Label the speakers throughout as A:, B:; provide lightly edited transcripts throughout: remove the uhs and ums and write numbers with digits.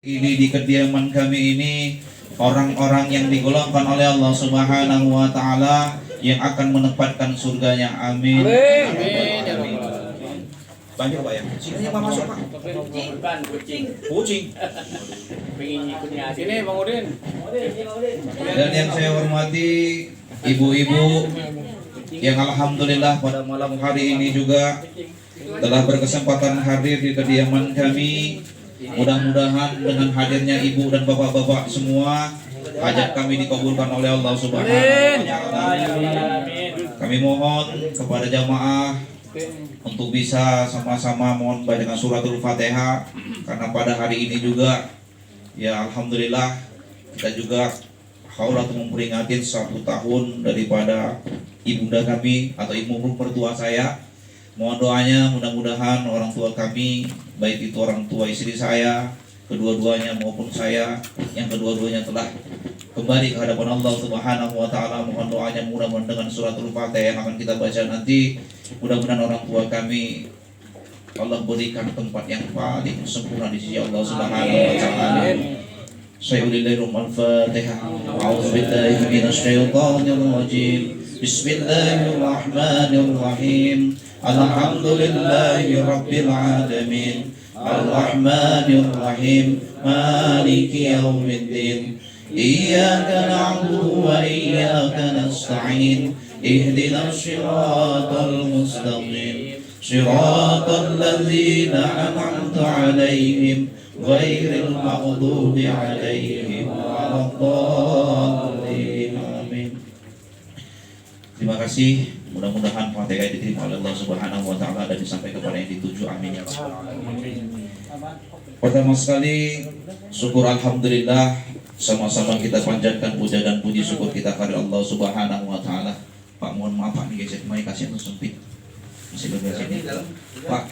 A: Ini di kediaman kami ini orang-orang yang digolongkan oleh Allah Subhanahu wa taala yang akan menempatkan surganya. Amin.
B: Amin.
A: Amin. Banyak Pak ya. Sini Pak masuk Pak.
B: Kucing.
A: Kucing.
B: Pengen ikutnya sini Bang Udin.
A: Dan yang saya hormati ibu-ibu yang alhamdulillah pada malam hari ini juga telah berkesempatan hadir di kediaman kami. Mudah-mudahan dengan hadirnya ibu dan bapak-bapak semua hajat kami dikabulkan oleh Allah Subhanahu wa taala. Kami mohon kepada jamaah untuk bisa sama-sama mohon bacakan suratul Fatihah karena pada hari ini juga ya alhamdulillah kita juga haulat memperingati 1 tahun daripada ibunda kami atau ibu mertua saya. Mohon doanya mudah-mudahan orang tua kami, baik itu orang tua istri saya, kedua-duanya maupun saya, yang kedua-duanya telah kembali ke hadapan Allah Subhanahu wa taala. Mohon doanya mudah-mudahan dengan suratul Fatihah yang akan kita baca nanti, mudah-mudahan orang tua kami Allah berikan tempat yang paling sempurna di sisi Allah Subhanahu wa taala. Sayyidillahirrahmanirrahim. Al-Fatihah. A'udzubillahi minasyaitonir rajim. Bismillahirrahmanirrahim. Alhamdulillahi Rabbil Alamin. Ar-Rahmanir-Rahim. Maliki yawmiddin. Iyyaka na'budu wa iyyaka nasta'in. Ihdinas siratal mustaqim. Siratal ladzina an'amta 'alaihim ghairil maghdubi 'alaihim waladdallin. Amin. Terima kasih. Mudah-mudahan Fatihah diterima oleh Allah Subhanahu wa taala dan disampaikan kepada yang dituju. Amin ya rabbal alamin. Pertama sekali syukur alhamdulillah, sama-sama kita panjatkan puja dan puji syukur kita kepada Allah Subhanahu wa taala. Pak mohon maaf Pak nih guys, mai kasih yang sempit. Masih berbeda sini. Pak,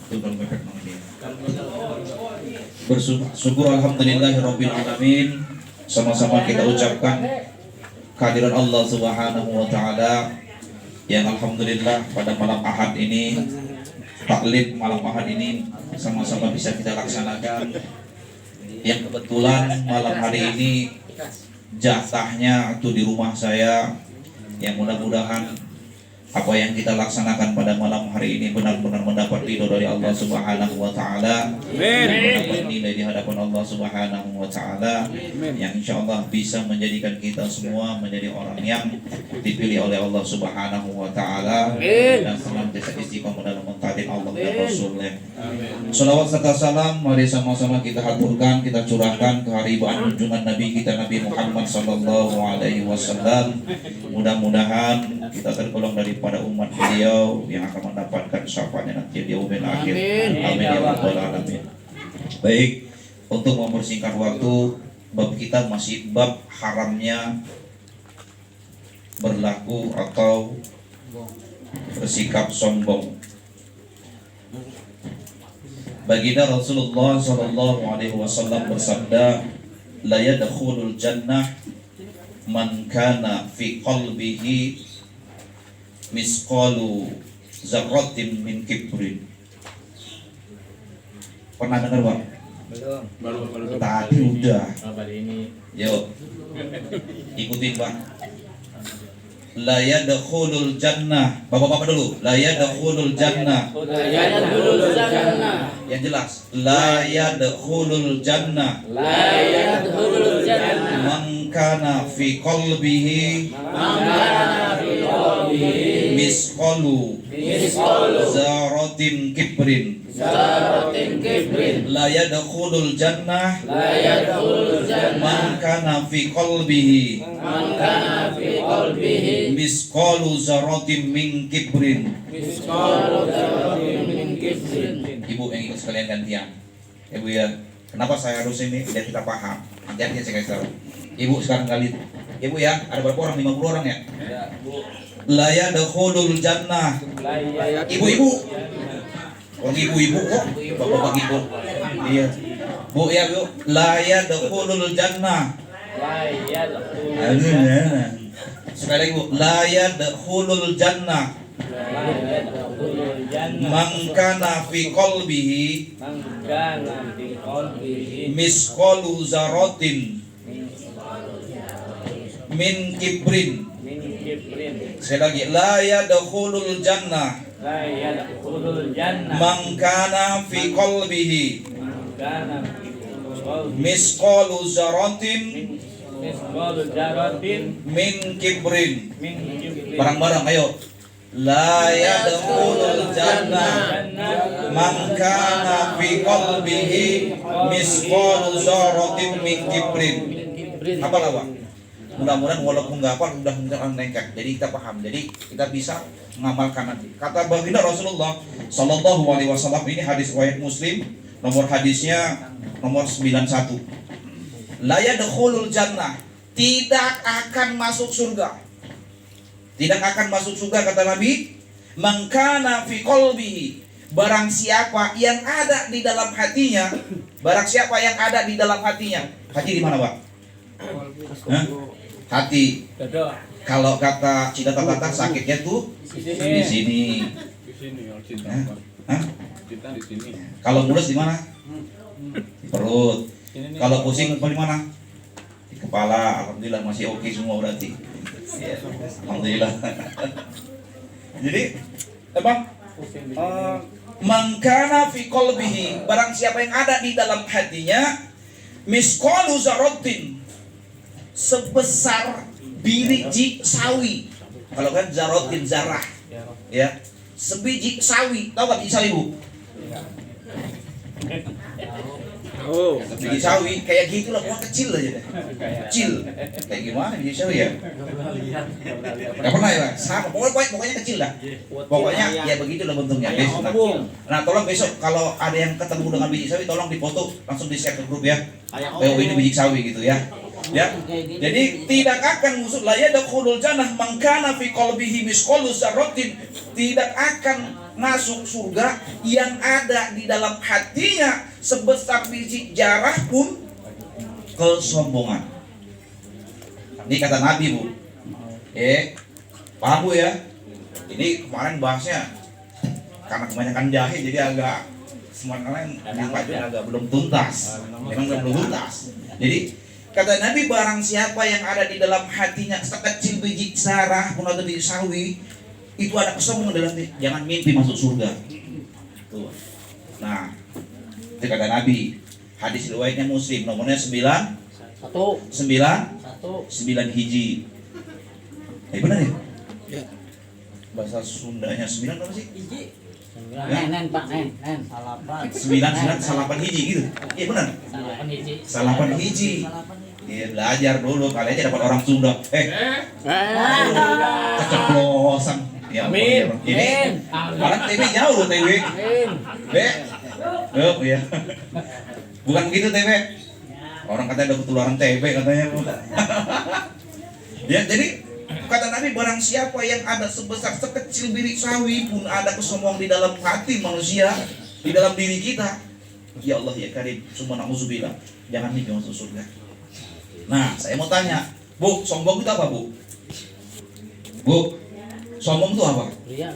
A: itu kalau mepet banget dia. Bersyukur alhamdulillahirabbil alamin. Sama-sama kita ucapkan kehadiran Allah Subhanahu wa taala yang alhamdulillah pada malam Ahad ini, taklid malam Ahad ini sama-sama bisa kita laksanakan. Yang kebetulan malam hari ini jatahnya itu di rumah saya, yang mudah-mudahan apa yang kita laksanakan pada malam hari ini benar-benar mendapat ridho dari Allah Subhanahu wa taala. Mendapat nilai di hadapan Allah Subhanahu wa taala yang insyaallah bisa menjadikan kita semua menjadi orang yang dipilih oleh Allah Subhanahu wa taala dan senantiasa istiqomah dalam mentaati Allah dan Rasulnya. Shalawat serta salam mari sama-sama kita haturkan, kita curahkan kehariban junjungan Nabi kita Nabi Muhammad sallallahu alaihi wasallam. Mudah-mudahan kita tergolong daripada umat beliau yang akan mendapatkan syafaatnya nanti di yaumil akhir. Amin ya rabbal alamin. Baik, untuk mempersingkat waktu, bab kita masih bab haramnya berlaku atau bersikap sombong. Baginda Rasulullah sallallahu alaihi wasallam bersabda, la yadkhulul jannah man kana fi qalbihi misqalu zarratin min kibrin. Pernah dengar Bang?
B: Belum. Baru.
A: Tadi udah.
B: Pada ini.
A: Yuk. Ikutin Bang. La yadkhulul jannah. Bapak-bapak dulu. La yadkhulul jannah.
B: La yadkhulul jannah.
A: Yang jelas. La yadkhulul jannah.
B: La yadkhulul jannah.
A: Man kana fi qalbihi misqalu zaratin kibrin. La yadkhulul jannah man kana fi qalbihi misqalu zaratin min kibrin. Ibu yang ikut sekalian gantian. Ibu ya, kenapa saya harus ini biar kita paham. Nanti saya kasih tahu. Ibu sekarang kali. Ibu ya, ada berapa orang? 50 orang ya? Ya, Bu. La yadkhulul jannah. Ibu-ibu. Orang ibu-ibu kok. Bapak-bapak ibu. Iya. Bu ya, Bu. La yadkhulul jannah. La yadkhulul. Sekali lagi Bu. La yadkhulul jannah.
B: jannah.
A: Man kana fi qalbihi
B: Mangkana fi qalbihi
A: misqalu dzarratin min kibrin.
B: min kibrin
A: Sekali lagi, la yadkhulul jannah
B: la yadkhulul jannah.
A: man kana fi qalbihi
B: Mangkana fi qalbihi
A: misqalu dzarratin
B: misqalu dzarratin
A: min kibrin.
B: min kibrin.
A: Bareng-bareng ayo. La yadkhulul jannah man kana fi qalbihi misqalu dzarratin min kibrin. Apa lah, Pak? Mudah-mudahan walaupun nggak apa udah nengkak. Jadi kita paham. Jadi kita bisa mengamalkan nanti. Kata baginda Rasulullah Sallallahu Alaihi Wasallam, ini hadis riwayat Muslim, nomor hadisnya nomor 91. La yadkhulul jannah, tidak akan masuk surga. Tidak akan masuk surga kata Nabi, man kana fi qalbihi, barang siapa yang ada di dalam hatinya, barang siapa yang ada di dalam hatinya. Hati di mana, Pak? Hah? Hati.
B: Dodo.
A: Kalau kata Cita Tata sakitnya tuh di sini.
C: Di sini kalau cinta.
A: Hah?
C: Pak.
A: Hah?
C: Cinta di sini.
A: Kalau mulus di mana? Di perut.
C: Ini nih.
A: Kalau pusing di mana? Di kepala. Alhamdulillah masih oke semua berarti. Ya, alhamdulillah. Jadi, apa? Man kana fi qalbihi, barang siapa yang ada di dalam hatinya misqalu dzarratin, sebesar biji sawi. Kalau kan dzarratin zarah, ya, sebiji sawi. Tahu gak biji sawi, Bu?
C: Oh.
A: Biji sawi kayak gitu lah, wah kecil aja deh. Kecil. Kayak gimana biji sawi ya? Gak pernah ya, Pak? Sama, pokoknya kecil lah. Pokoknya ya begitulah bentuknya. Besok, nah tolong besok kalau ada yang ketemu dengan biji sawi, tolong dipoto, langsung di share ke grup ya. Oh ini biji sawi gitu ya. Ya. Jadi tidak akan musuh la yadkhulul jannah man kana fi qalbihi misqalu dzarratin, tidak akan masuk surga yang ada di dalam hatinya sebesar biji jarah pun kesombongan. Ini kata Nabi, Bu. Paham, Bu ya? Ini kemarin bahasnya karena kebanyakan jahe jadi agak semuanya agak belum tuntas. Memang belum tuntas. Jadi kata Nabi, barang siapa yang ada di dalam hatinya sekecil biji zarah pun atau biji sawi, itu ada kesombongan dalam hati, jangan mimpi masuk surga. Tuh. Nah, itu kata Nabi. Hadis riwayatnya Muslim, nomornya 9 hiji. Benar ya? Ya. Bahasa Sundanya 9 apa sih?
B: Hiji.
A: Ya?
B: Nen Pak, nen. Salapan.
A: 9 salapan hiji gitu. Iya benar.
B: Salapan hiji.
A: Salapan hiji. Iya, belajar dulu kali aja dapat orang Sunda. Keceplosan. Ya,
B: Amin.
A: Ini orang TB jauh TB. Be. Oh ya. Bukan begitu TB. Orang katanya ada ketularan TB katanya. Ya, jadi kata Nabi, barang siapa yang ada sebesar sekecil biji sawi pun ada kesombongan di dalam hati manusia, di dalam diri kita. Ya Allah ya Karim, semua na'udzubillah. Jangan mimpi masuk surga. Nah, saya mau tanya, Bu, sombong itu apa, Bu? Bu, sombong itu apa?
B: Ria.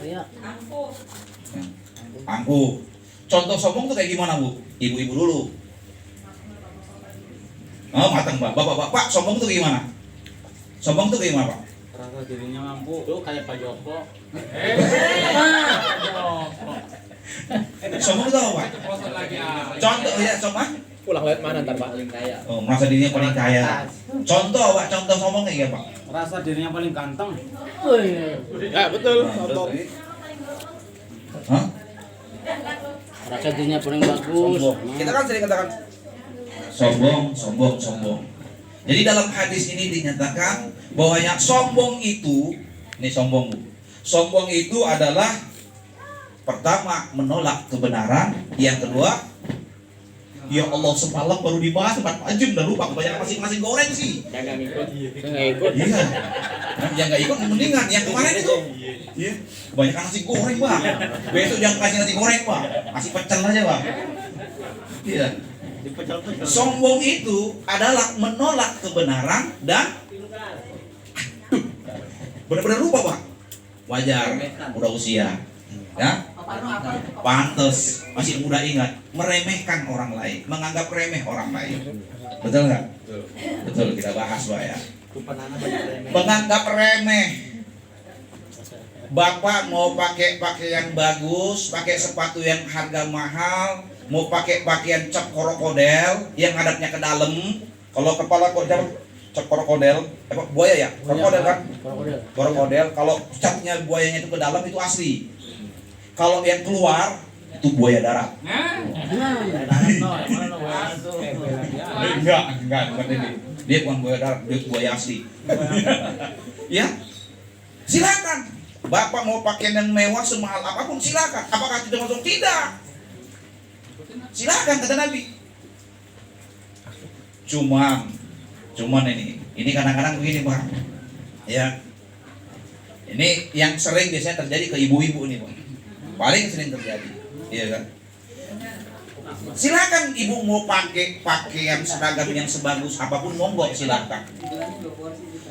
A: Angkuh. Contoh sombong itu kayak gimana, Bu? Ibu-ibu dulu. Oh, matang, Pak. Bapak, sombong itu gimana? Sombong itu gimana, Pak?
C: Rasa dirinya mampu.
B: Tuh kayak Pak Joko.
A: Sombong itu apa, Pak? Contoh ya, sombong.
C: Pulang lewat mana ntar Pak?
B: Paling kaya.
A: Oh, merasa dirinya paling kaya. Contoh, Pak, contoh sombong kayak gimana, Pak?
C: Rasa dirinya paling ganteng.
B: Ya betul.
A: Hah?
B: Rasa dirinya paling bagus.
A: Kita kan sering katakan sombong. Jadi dalam hadis ini dinyatakan bahwanya sombong itu, ini sombong, Bu. Sombong itu adalah pertama menolak kebenaran, yang kedua, ya Allah semalam baru dibahas 4 jam udah lupa, kebanyakan masing-masing goreng sih.
B: Jangan ikut.
A: Iya. Yang nggak ikut mendingan yang kemarin itu. Iya. Kebanyakan nasi goreng, Bang. Besok jangan kasih nasi goreng, Bang. Kasih pecel aja, Bang. Iya. Sombong itu adalah menolak kebenaran dan benar-benar lupa, Pak. Wajar, udah usia. Ya. Pantes, masih muda ingat, meremehkan orang lain, menganggap remeh orang lain. Betul nggak? Betul, kita bahas Pak ya. Menganggap remeh. Bapak mau pakai pakaian bagus, pakai sepatu yang harga mahal, mau pakai pakaian cap krokodil yang hadapnya ke dalam. Kalau kepala cap krokodil, buaya ya? Krokodil kan? Krokodil. Kalau capnya buayanya itu ke dalam itu asli. Kalau yang keluar itu buaya darat. Enggak ini. Dia bukan buaya darat, dia buaya asli. Ya, silakan. Bapak mau pakaian yang mewah semahal apapun silakan. Apakah tidak masuk? Tidak. Silakan kata Nabi. Cuman ini kadang-kadang begini Pak. Ya. Ini yang sering biasanya terjadi ke ibu-ibu ini Pak. Paling sering terjadi. Iya kan? Silakan ibu mau pakai pakaian seragam yang sebagus apapun monggo silakan.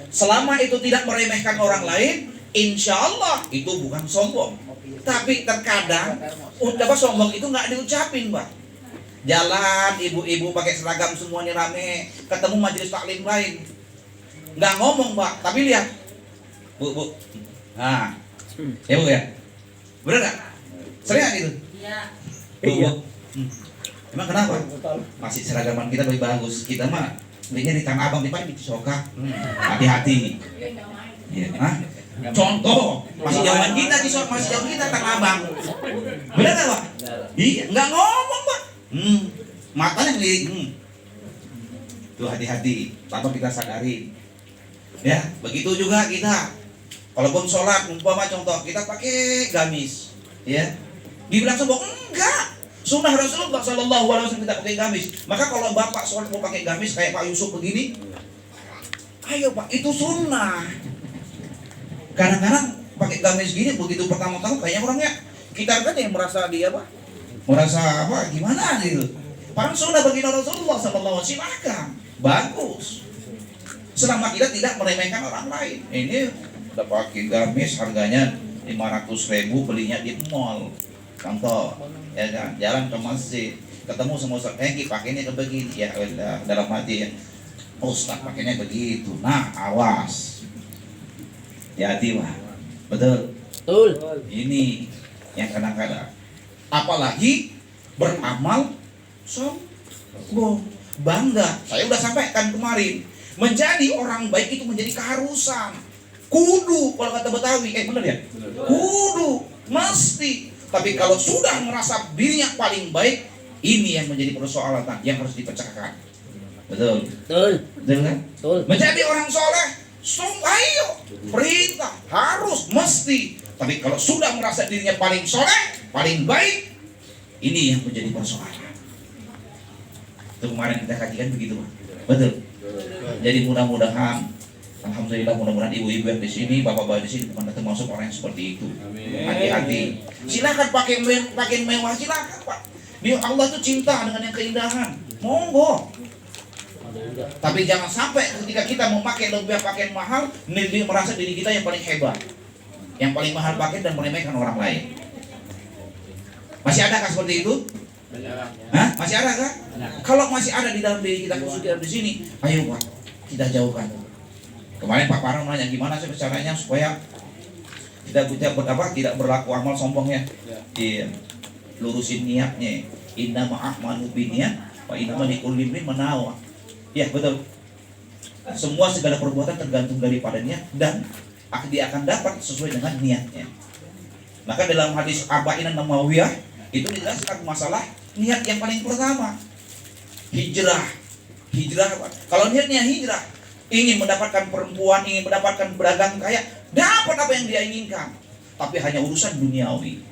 A: Selama itu tidak meremehkan orang lain, insya Allah itu bukan sombong. Tapi terkadang ucapan sombong itu nggak diucapin Pak. Jalan ibu-ibu pakai seragam semuanya rame, ketemu majelis taklim lain, nggak ngomong Pak, tapi lihat, bu, nah, ya Bu ya, bener nggak? Sering nggak gitu? Bu. Emang kenapa? Masih seragaman kita lebih bagus. Kita mah belinya di Tanah Abang, di mana di Cisoka. Hati-hati. Ya, contoh, masih jauhan kita di Cisoka, masih jauh kita Tanah Abang. Benar nggak Pak? Iya, nggak ngomong Pak. Matanya ngelirik. Tuh hati-hati, tanpa kita sadari. Ya, begitu juga kita. Kalaupun sholat, umpama contoh kita pakai gamis, ya, dibilang sombong enggak. Sunnah Rasulullah Sallallahu Alaihi Wasallam kita pakai gamis. Maka kalau bapak sholat mau pakai gamis kayak Pak Yusuf begini, ayo Pak, itu sunnah. Kadang-kadang pakai gamis gini begitu pertama-tama kayaknya orangnya kita kan yang merasa dia apa? Merasa apa? Gimana gitu? Padahal sunnah bagi Rasulullah Sallallahu Alaihi Wasallam, silakan, bagus. Selama kita tidak meremehkan orang lain. Ini udah pakai gamis harganya 500.000 belinya di mall. Contoh, ya kan, jalan ke masjid, ketemu sama Ustaz Hengki pakainya begini, ya dalam hati ya, Ustaz pakainya begitu. Nah, awas, hati-hati Pak. Betul. Ini yang kadang-kadang, apalagi beramal sombong, bangga. Saya udah sampaikan kemarin, menjadi orang baik itu menjadi keharusan. Kudu, kalau kata Betawi, bener ya? Kudu, mesti. Tapi kalau sudah merasa dirinya paling baik, ini yang menjadi persoalan yang harus dipecahkan. Betul? Betul kan? Menjadi orang soleh, ayo, perintah, harus, mesti. Tapi kalau sudah merasa dirinya paling soleh, paling baik, ini yang menjadi persoalan. Itu kemarin kita kajikan begitu Pak. Betul? Jadi mudah-mudahan, alhamdulillah, mudah-mudahan ibu-ibu yang di sini, bapak-bapak di sini bukan termasuk orang yang seperti itu. Hati-hati. Silakan pakai mewah, silakan Pak. Dia Allah tuh cinta dengan yang keindahan. Monggo. Tapi jangan sampai ketika kita mau pakai lebih pakaian mahal, dia merasa diri kita yang paling hebat, yang paling mahal pakai dan meremehkan orang lain. Masih ada kah seperti itu? Hah? Masih ada kah? Kalau masih ada di dalam diri kita, khusus di sini, ayo Pak, kita jauhkan. Kemarin Pak Parang nanya gimana sih caranya supaya tidak berlaku amal sombongnya. Iya. Lurusin niatnya. Inna ma'ahmanu biniyat wa inna likulli imrin manawa. Ya, betul. Semua segala perbuatan tergantung daripada niat dan dia akan dapat sesuai dengan niatnya. Maka dalam hadis Arba'in An-Nawawiyah itu dijelaskan masalah niat yang paling pertama. Hijrah. Kalau niatnya hijrah, ingin mendapatkan perempuan, ingin mendapatkan berdagang kaya, dapat apa yang dia inginkan, tapi hanya urusan duniawi.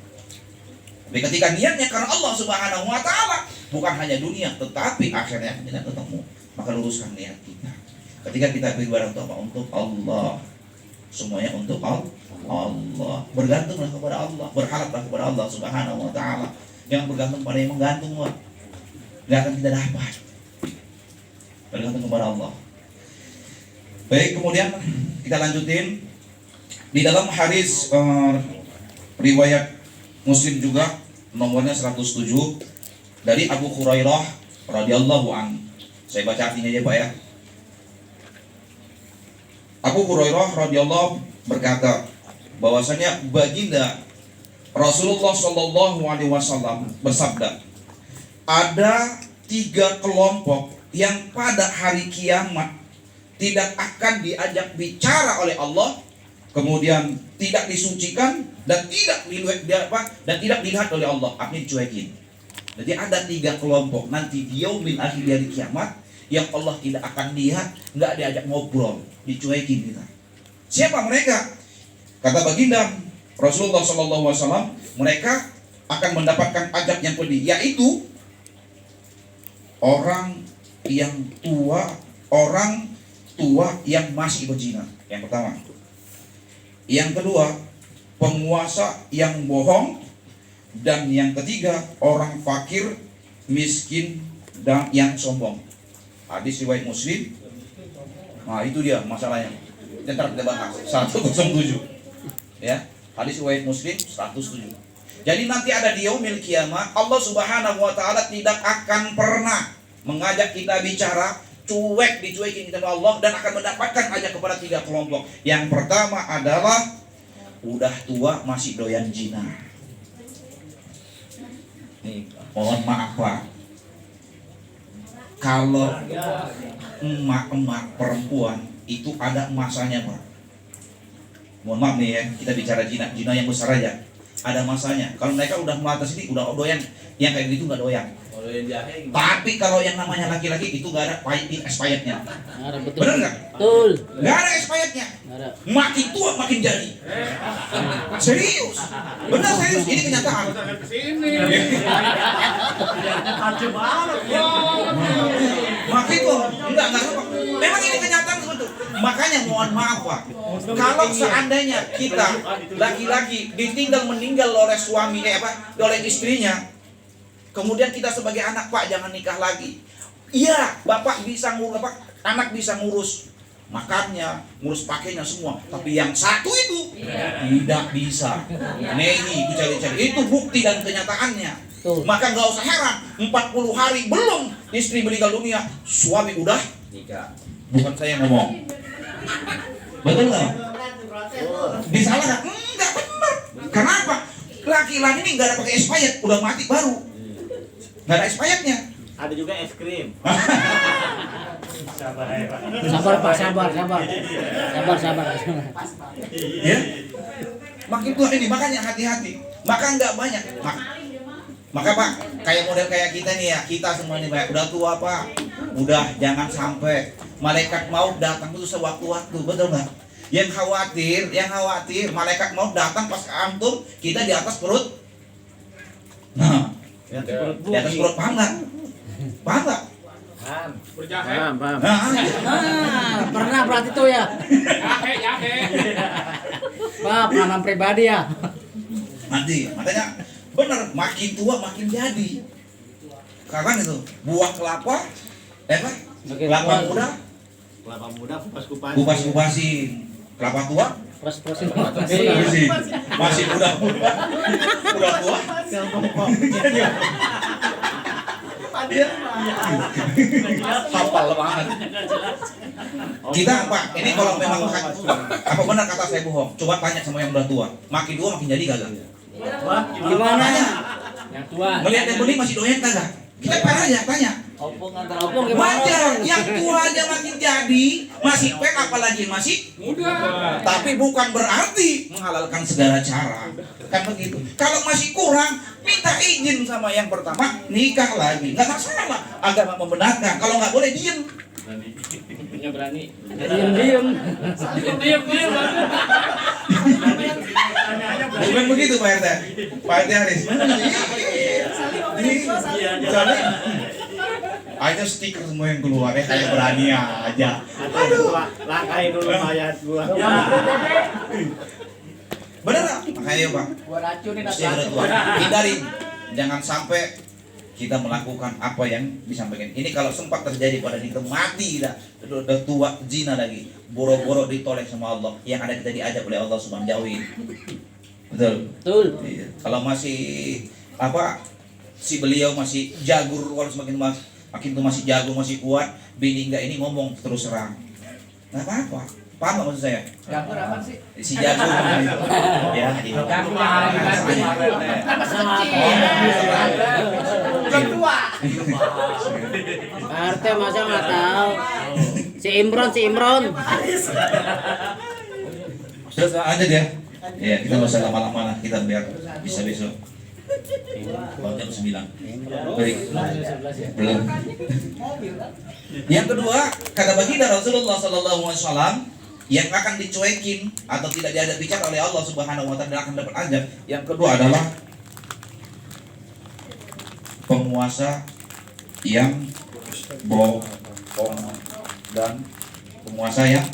A: Tapi ketika niatnya karena Allah Subhanahu wa Ta'ala, bukan hanya dunia, tetapi akhirnya kita ketemu, maka luruskan niat kita. Ketika kita beribadah untuk Allah, semuanya untuk Allah. Bergantunglah kepada Allah, berharaplah kepada Allah Subhanahu wa Ta'ala. Jangan bergantung pada yang menggantung, nggak akan kita dapat. Bergantung kepada Allah. Baik, kemudian kita lanjutin di dalam hadis riwayat Muslim juga nomornya 107 dari Abu Hurairah radhiyallahu an. Saya baca artinya aja Pak ya. Abu Hurairah radhiyallahu berkata bahwasanya baginda Rasulullah Shallallahu alaihi wasallam bersabda, ada 3 kelompok yang pada hari kiamat tidak akan diajak bicara oleh Allah, kemudian tidak disucikan dan tidak dilihat oleh Allah, artinya dicuekin. Jadi ada 3 kelompok nanti di yaumil akhir dari kiamat yang Allah tidak akan lihat, nggak diajak ngobrol, dicuekin kita. Siapa mereka? Kata baginda Rasulullah SAW, mereka akan mendapatkan azab yang pedih, yaitu orang tua yang masih berzina. Yang pertama. Yang kedua, penguasa yang bohong. Dan yang ketiga, orang fakir, miskin, dan yang sombong. Hadis riwayat Muslim. Nah, itu dia masalahnya. Ntar kita bahas 107. Ya, hadis riwayat Muslim 107. Jadi nanti ada di yaumil kiamah, Allah Subhanahu wa taala tidak akan pernah mengajak kita bicara, dicuekin kita oleh Allah, dan akan mendapatkan ajak kepada 3 kelompok. Yang pertama adalah udah tua masih doyan zina. Nih, mohon maaf Pak, kalau emak-emak perempuan itu ada masanya Pak. Mohon maaf nih ya, kita bicara zina yang besar aja, ada masanya. Kalau mereka udah melatas ini, udah doyan, yang kayak gitu nggak doyan. Tapi kalau yang namanya laki-laki itu nggak ada expirednya. Bener nggak?
B: Betul.
A: Nggak ada expirednya. Makin tua makin jadi. Serius. Benar serius. Ini kenyataan. Makin tua. Enggak. Memang ini kenyataan betul. Makanya mohon maaf Pak, kalau seandainya kita laki-laki meninggal oleh suami oleh istrinya, kemudian kita sebagai anak, Pak jangan nikah lagi. Iya, bapak bisa ngurus, anak bisa ngurus makannya, ngurus pakainya semua. Tapi yang satu itu tidak bisa. Nehi itu cari-cari. Itu bukti dan kenyataannya. Maka nggak usah heran, 40 hari belum istri meninggal dunia, suami udah nikah. Bukan saya yang ngomong. Betul nggak? Disalahkan? Enggak benar. Kenapa? Laki-laki ini nggak ada pakai expired, udah mati baru. Nggak ada expirednya.
C: Ada juga es krim.
B: Sabar Pak, sabar.
A: Ya. Makin tua ini, makanya hati-hati. Maka nggak banyak. Maka Pak, kayak model kayak kita nih ya, kita semua ini Pak, udah tua Pak. Udah jangan sampai malaikat maut datang itu sewaktu-waktu, betul nggak? Yang khawatir malaikat maut datang pas antum, kita di atas perut. Nah, di atas perut paham nggak?
C: Paham.
B: Pernah berarti tuh ya. Pak, pengalaman pribadi ya.
A: Nanti, makanya bener, makin tua makin jadi. Karena itu buah kelapa, kelapa muda kupas-kupasin, kelapa tua
B: Pros-prosin.
A: masih muda tua. Hafal banget. Kita Pak, ini kalau memang apa benar kata saya bohong, coba tanya sama yang udah tua, makin tua makin jadi kagak?
B: Gimana? Yang tua.
A: Melihat yang bening masih doyan kagak? Kita tanya.
B: Opung gimana?
A: Wajar, yang tua aja makin jadi, masih pek apalagi masih muda. Tapi bukan berarti menghalalkan segala cara. Kan begitu. Kalau masih kurang, minta izin sama yang pertama, nikah lagi. Enggak masalah. Agama membenarkan. Kalau nggak boleh diem.
B: Berani. Diam.
A: Bukan begitu Pak RT. Pak RT Haris. Aja stiker semua yang keluar kayak berani aja.
C: Aduh, langkain dulu mayat gua.
A: Bener nggak? Makanya Pak.
B: Gua racunin
A: Mesti udah tua. Hindari. Jangan sampai kita melakukan apa yang disampaikan. Ini kalau sempat terjadi pada kita mati udah tua zina lagi, boro-boro ditolak sama Allah. Yang ada kita diajak oleh Allah Subhanahu jauhin. Betul.
B: Betul.
A: Iya. Kalau masih apa si beliau masih jagur, kalau makin tuh masih jago, masih kuat, bini enggak ini ngomong terus terang. Nggak apa-apa. Paham nggak maksud saya?
B: Jagur apa sih?
A: Si jago. Ya, iya.
B: Belum tua.
D: RT masa nggak tahu. Si Imron.
A: Terus aja dia. Ya, kita nggak usah lama-lama lah, kita biar bisa besok. Jam 9. Baik. Belum. Yang kedua, kata baginda Rasulullah sallallahu alaihi wasallam, yang akan dicuekin atau tidak diajak bicara oleh Allah Subhanahu wa taala akan dapat azab. Yang kedua adalah penguasa yang bohong dan penguasa yang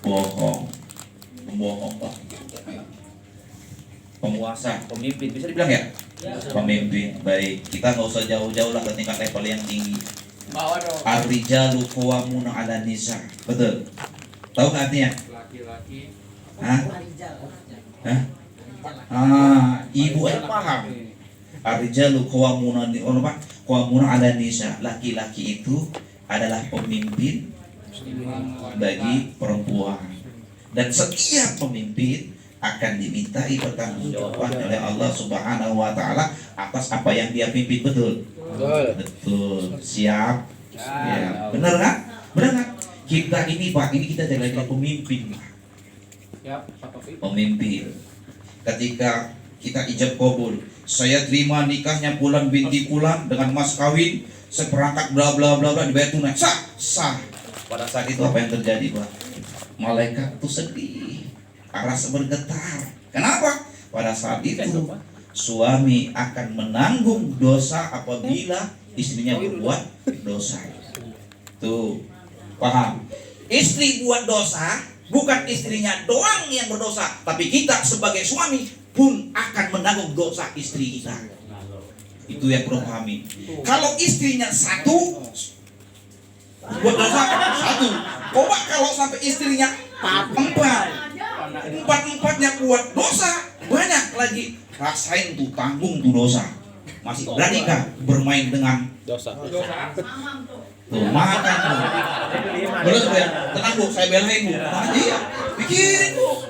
A: bohong. Pembohong. Penguasa, pemimpin, bisa dibilang ya? Pemimpin. Baik, kita nggak usah jauh-jauh lah ke tingkat level yang tinggi.
B: Bawa dong.
A: Ar-rijalu qawwamuna 'alan nisa. Betul. Tahu nggak artinya?
B: Laki-laki.
A: Hah? Ibu ada paham. Ar-rijalu qawwamuna 'alan nisa. Laki-laki itu adalah pemimpin bagi perempuan. Dan setiap pemimpin akan dimintai pertanggungjawaban oleh Allah Subhanahu wa taala atas apa yang dia pimpin. Betul. Betul. Siap. Ya. Benar kan? Benar kan? Kita ini Pak, ini kita jadi pemimpin.
B: Siap, Pak Taufik.
A: Pemimpin. Ketika kita ijab kabul, saya terima nikahnya Fulan binti Fulan dengan mas kawin seperangkat bla bla bla bla dibayar tunai. Sah. Pada saat itu apa yang terjadi, Pak? Malaikat itu sedih, rasa bergetar. Kenapa? Pada saat itu suami akan menanggung dosa apabila istrinya berbuat dosa. Tuh, paham? Istri buat dosa, bukan istrinya doang yang berdosa, tapi kita sebagai suami pun akan menanggung dosa istri kita. Itu yang perlu pahami. Kalau istrinya satu buat dosa satu, coba kalau sampai istrinya empatnya buat dosa banyak lagi, rasain tuh, tanggung tuh dosa. Masih beranikah bermain dengan
C: Dosa.
A: tuh makan tuh. Boleh tuh ya, tenang Bu, saya belain Bu. Iya, pikirin Bu.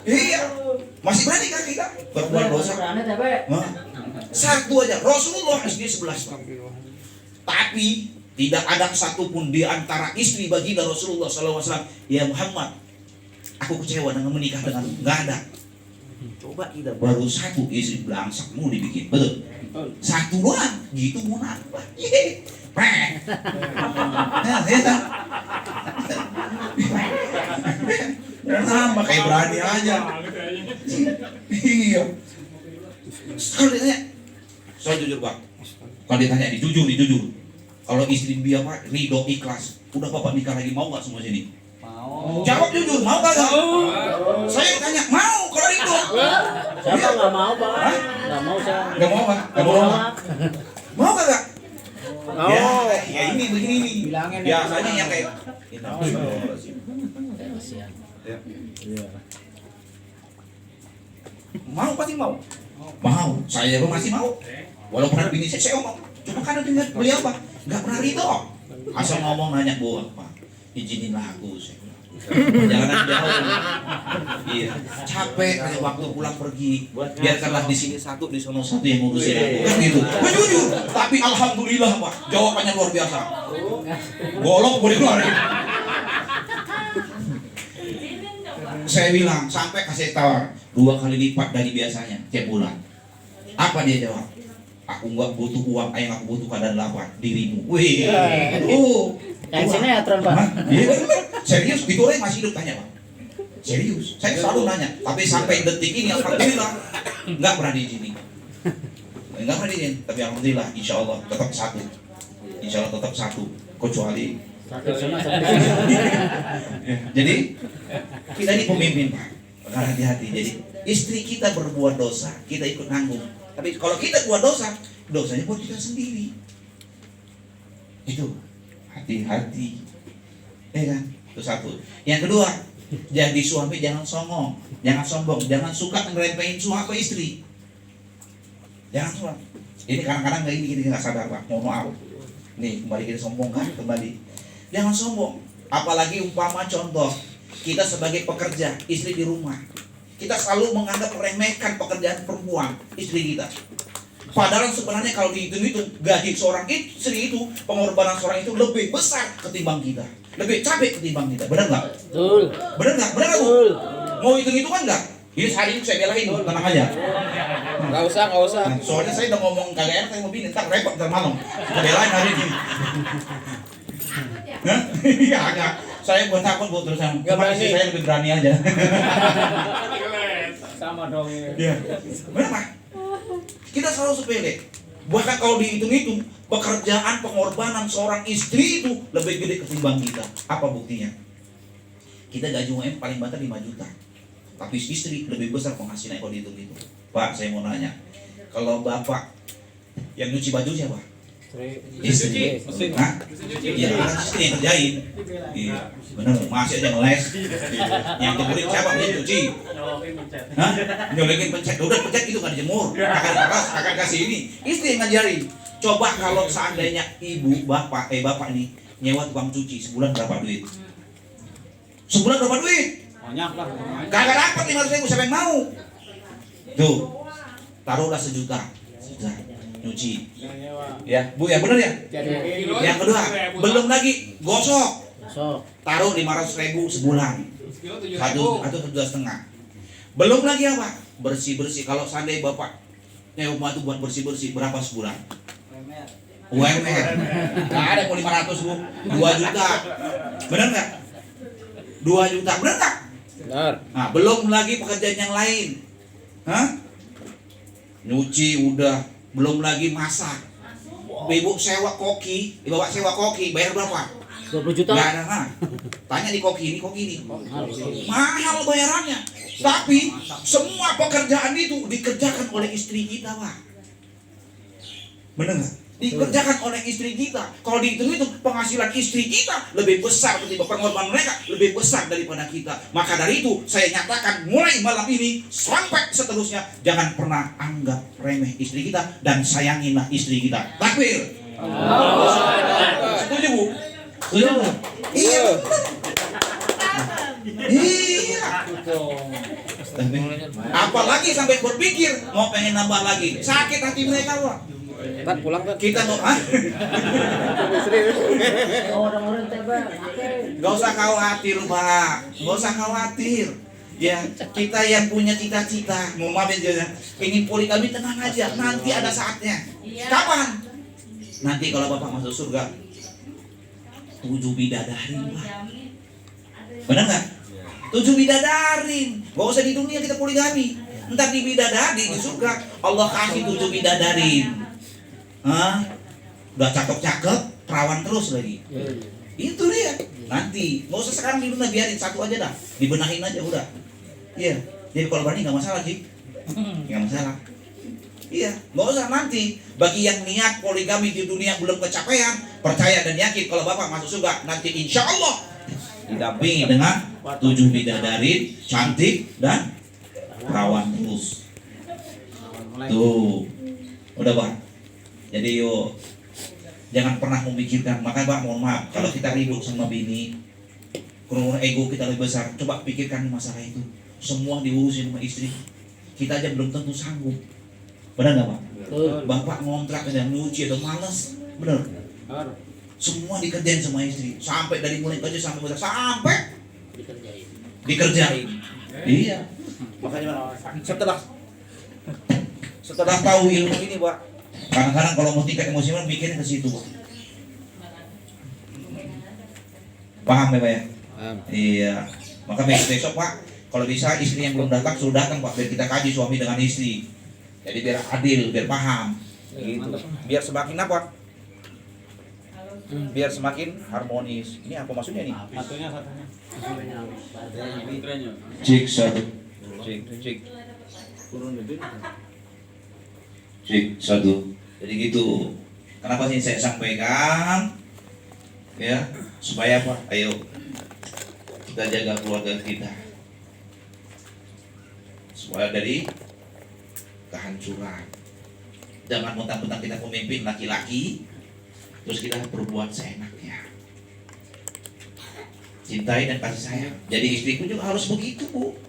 A: Iya, masih beranikah kita berbuat dosa? Hah? Satu aja, Rasulullah SD 11 tahun. Tapi tidak ada satupun di antara istri baginda Rasulullah SAW, ya Muhammad, aku kecewa dengan menikah dengan, nggak ada. Coba kita baru satu istri belangsak mau dibikin, betul? Satu doang, gitu mau nambah. Nambah kayak berani aja. Iya. Kalau ditanya, saya jujur Pak. Kalau ditanya jujur. Kalau istri dia Pak ridho ikhlas, udah Bapak nikah lagi mau nggak semua sini?
B: Mau.
A: Jawab jujur, mau nggak? Saya tanya mau kalau ridho.
D: Siapa nggak mau Pak?
A: Hah?
D: Nggak mau saya.
A: Nggak mau Pak? Nggak mau Pak? Mau nggak? Ya ini begini nih.
B: Bilangin
A: Biasanya yang kayak mau pasti mau. Mau, saya pun masih mau. Walaupun ada bini saya ngomong. Cuma karena dengar beliau apa? Nggak pernah ridho. Asal ngomong nanya Bu, apa? Izinin aku saya. Perjalanan jauh. Iya, capek kayak waktu pulang pergi. Biarkanlah di sini satu, di sono satu yang ngurusin aku. Kan gitu. Jujur, tapi alhamdulillah Pak, jawabannya luar biasa. Golok boleh keluarin. Saya bilang sampai kasih tawar 2 kali lipat dari biasanya tiap bulan. Apa dia jawab? Aku nggak butuh uang, yang aku butuh adalah apa? Dirimu. Wih, aduh.
D: Kayak sinetron Pak.
A: Iya benar. Serius, itu orang masih hidup tanya Pak. Serius, saya selalu nanya. Tapi sampai detik ini alhamdulillah nggak pernah diizinin. Nggak pernah diizinin. Tapi alhamdulillah, insya Allah tetap satu. Insya Allah tetap satu. Kecuali. Jadi kita ini pemimpin Pak. Hati-hati. Jadi istri kita berbuat dosa, kita ikut nanggung. Tapi kalau kita buat dosa, dosanya buat kita sendiri. Itu hati-hati, ya kan? Itu satu. Yang kedua, Jadi suami jangan songong, jangan sombong, jangan suka ngeremehin suami istri. Jangan suami. Ini kadang-kadang nggak ini kita nggak sadar Pak. Mohon maaf. Nih kembali kita sombong kan kembali. Jangan sombong. Apalagi umpama contoh kita sebagai pekerja, istri di rumah, kita selalu menganggap remehkan pekerjaan perempuan, istri kita. Padahal sebenarnya kalau dihitung-hitung gaji seorang istri itu, pengorbanan seorang itu lebih besar ketimbang kita, lebih capek ketimbang kita. Benar nggak?
D: Betul.
A: Benar nggak? Benar nggak Bu?
D: Betul.
A: Mau hitung-hitung kan nggak? Ini hari ini saya belain, tenang aja.
B: Nggak usah.
A: Nah, soalnya saya udah ngomong kagak enak, saya mau bini, ntar repot ntar malam. Saya belain hari ini. Hah? Iya agak. Saya buat takut Bu terusan. Cuma istri saya lebih berani aja.
B: Sama dong ini.
A: Iya. Benar Pak? Kita selalu sepele. Bahkan kalau dihitung-hitung, pekerjaan pengorbanan seorang istri itu lebih gede ketimbang kita. Apa buktinya? Kita gaji UMR paling banter 5 juta. Tapi istri lebih besar penghasilannya kalau dihitung-hitung. Pak, saya mau nanya. Kalau Bapak yang nyuci baju siapa? Istri.
B: Mesin.
A: Hah? Iya, kan istri yang kerjain. Iya, benar. Masih aja ngeles. Yang jemurin siapa? Dia cuci. Hah? Nyolekin pencet. Udah pencet itu kan dijemur. Akan kasih ini. Istri yang ngajarin. Coba kalau seandainya ibu, bapak nih nyewa tukang cuci sebulan berapa duit? Sebulan berapa duit?
B: Banyak lah.
A: Kagak dapat 500.000, siapa yang mau? Tuh, taruhlah sejuta nyuci. Ya, Bu ya bener ya. Yang kedua, belum lagi gosok.
D: So.
A: Taruh 500.000 sebulan. Atau 2,5. Belum lagi apa? Bersih-bersih. Kalau seandainya Bapak nyewa itu buat bersih-bersih berapa sebulan? UMR. Nggak ada mau 500 Bu. 2 juta. Bener nggak? 2 juta. Bener nggak?
B: Benar.
A: Nah, belum lagi pekerjaan yang lain. Hah? Nyuci udah, belum lagi masak. Ibu sewa koki, Bapak sewa koki, bayar berapa?
D: 20 juta.
A: Nggak ada nah. Tanya di koki ini. Mahal bayarannya. Tapi semua pekerjaan itu dikerjakan oleh istri kita, Pak. Benar nggak? Dikerjakan oleh istri kita. Kalau dihitung-hitung penghasilan istri kita lebih besar ketimbang pengorbanan mereka lebih besar daripada kita. Maka dari itu saya nyatakan mulai malam ini sampai seterusnya jangan pernah anggap remeh istri kita dan sayangilah istri kita. Takbir. Setuju Bu? Setuju Bu? Iya. Iya. Apalagi sampai berpikir mau pengen nambah lagi. Sakit hati mereka Pak.
B: Ntar pulang kan.
A: Kita mau Gak usah khawatir Pak, gak usah khawatir. Ya, kita yang punya cita-cita, mau maafin dia, ingin poligami tenang aja, nanti ada saatnya. Kapan? Nanti kalau Bapak masuk surga 7 bidadarin Pak. Benar nggak? 7 bidadarin, gak usah di dunia kita poligami. Ntar di bidadari di surga Allah kasih 7 bidadarin. Hah? Udah cakep-cakep, perawan terus lagi. Itu dia. Nanti, nggak usah sekarang di dunia, biarin satu aja dah, dibenahin aja udah. Iya. Jadi kalau berani nggak masalah sih, nggak masalah. Iya, nggak usah nanti. Bagi yang niat poligami di dunia belum kecapean, percaya dan yakin kalau Bapak masuk surga nanti insya Allah didampingi dengan 7 bidadari cantik dan perawan terus. Tuh, udah Pak. Jadi yuk, jangan pernah memikirkan. Makanya Pak mohon maaf, kalau kita ribut sama bini, kalau ego kita lebih besar, coba pikirkan masalah itu. Semua diurusin sama istri, kita aja belum tentu sanggup. Benar nggak Pak? Bapak ngontrak dan nyuci atau males, benar? Semua dikerjain sama istri, sampai dari mulai kerja sampai besar, sampai dikerjain. Iya. Makanya setelah tahu ilmu ini Pak, kadang-kadang kalau mau tingkat emosional bikinnya ke situ. Paham ya Pak ya?
B: Paham.
A: Iya. Maka besok Pak, kalau bisa istri yang belum datang suruh datang Pak, biar kita kaji suami dengan istri. Jadi biar adil, biar paham. Gitu. Biar semakin apa? Biar semakin harmonis. Ini apa maksudnya nih?
B: Satunya.
A: Cek satu. Cek. Cek satu. Jadi gitu. Kenapa sih saya sampaikan? Ya, supaya apa? Ayo kita jaga keluarga kita supaya dari kehancuran. Jangan mentang-mentang kita pemimpin laki-laki terus kita berbuat seenaknya. Cintai dan kasih sayang. Jadi istriku juga harus begitu, Bu.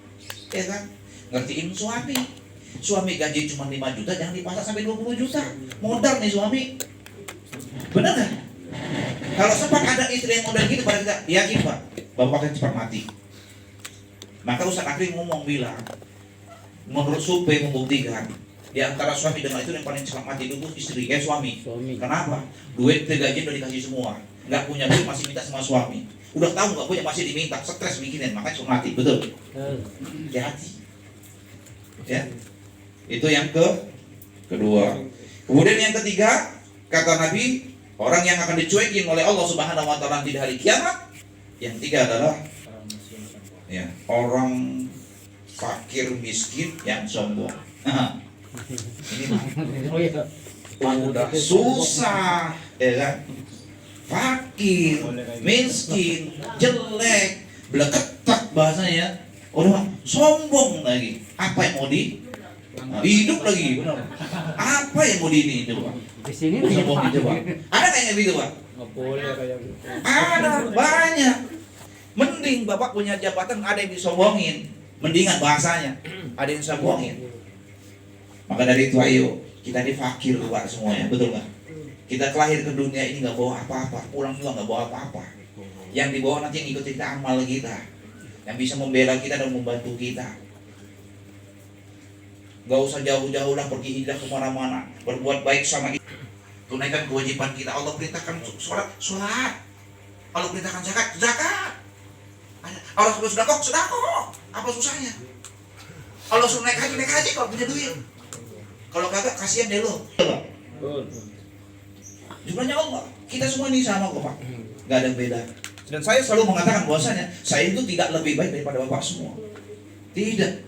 A: Ya kan? Ngertiin suami. Suami gaji cuma 5 juta, jangan dipaksa sampai 20 juta. Modal nih suami. Benar kan? Kalau sempat ada istri yang modal gitu pada kita, yakin Pak, bapak akan cepat mati. Maka Ustaz Akrim ngomong bilang, menurut survei membuktikan di antara suami dengan istri yang paling cepat mati itu istri, suami. Kenapa? Duit gaji udah dikasih semua, nggak punya duit masih minta sama suami. Udah tahu nggak punya masih diminta, stres mikirin, makanya cepat mati, betul? Hati-hati. Ya, itu yang kedua. Kemudian yang ketiga, kata Nabi, orang yang akan dicuekin oleh Allah Subhanahu wa taala di hari kiamat. Yang tiga adalah ya, orang fakir miskin yang sombong. Ini udah susah, ya kan? Fakir, miskin, jelek, bleketak bahasanya. Udah sombong lagi. Apa yang mau hidup lagi, benar. Apa yang mau ini coba?
D: Di sini
A: Sombong coba. Ada kayak gitu, Pak?
B: Nggak boleh kayak gitu.
A: Ada banyak. Mending Bapak punya jabatan ada yang disombongin. Mendingan bahasanya ada yang disombongin. Maka dari itu ayo kita ini fakir Pak semuanya, betul nggak? Kita kelahir ke dunia ini nggak bawa apa-apa, pulang juga nggak bawa apa-apa. Yang dibawa nanti yang ikut kita amal kita, yang bisa membela kita dan membantu kita. Gak usah jauh-jauh lah pergi hijrah kemana-mana, berbuat baik sama kita. Tunaikan kewajiban kita. Allah perintahkan sholat. Allah perintahkan zakat. Allah suruh sedekah. Apa susahnya? Allah suruh naik haji kalau punya duit. Kalau kagak kasihan deh lo. Jumlahnya Allah. Kita semua ini sama kok Pak. Gak ada yang beda. Dan saya selalu mengatakan bahwasanya saya itu tidak lebih baik daripada Bapak semua. Tidak.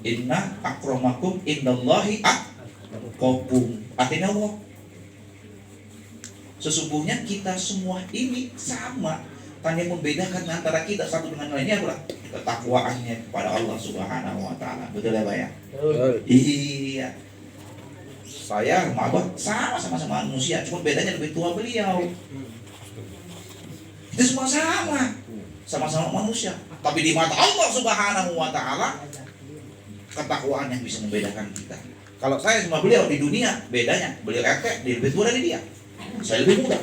A: Inna akramakum indallahi atqakum. Artinya Allah, sesungguhnya kita semua ini sama. Hanya membedakan antara kita satu dengan lainnya adalah ketakwaannya kepada Allah Subhanahu wa taala. Betul ya, Pak ya? Iya. Saya sama Abah sama-sama manusia, cuma bedanya lebih tua beliau. Kita semua sama-sama manusia. Tapi di mata Allah Subhanahu wa taala ketakwaan yang bisa membedakan kita. Kalau saya sama beliau di dunia, bedanya beliau kakek, dia lebih tua dari dia. Saya lebih muda.